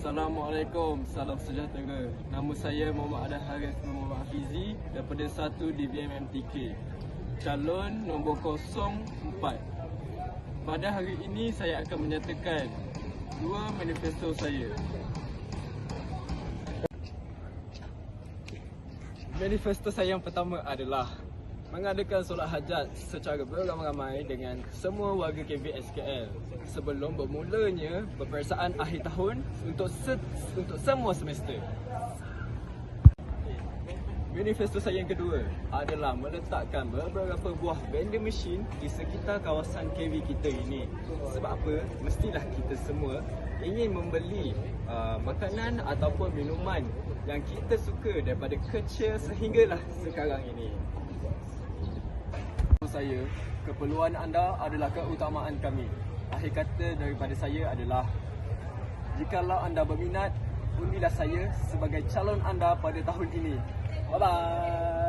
Assalamualaikum, salam sejahtera. Nama saya Muhammad Adhan Harith Muhammad Hafizi daripada 1 DBM MTK, calon nombor 04. Pada hari ini saya akan menyatakan dua manifesto saya. Manifesto saya yang pertama adalah mengadakan solat hajat secara beramai-ramai dengan semua warga KVSKL sebelum bermulanya peperiksaan akhir tahun untuk semua semester. Manifesto saya yang kedua adalah meletakkan beberapa buah vending machine di sekitar kawasan KV kita ini. Sebab apa? Mestilah kita semua ingin membeli makanan ataupun minuman yang kita suka daripada kecil sehinggalah sekarang ini. Saya, keperluan anda adalah keutamaan kami. Akhir kata daripada saya adalah, jikalau anda berminat, undilah saya sebagai calon anda pada tahun ini. Bye-bye.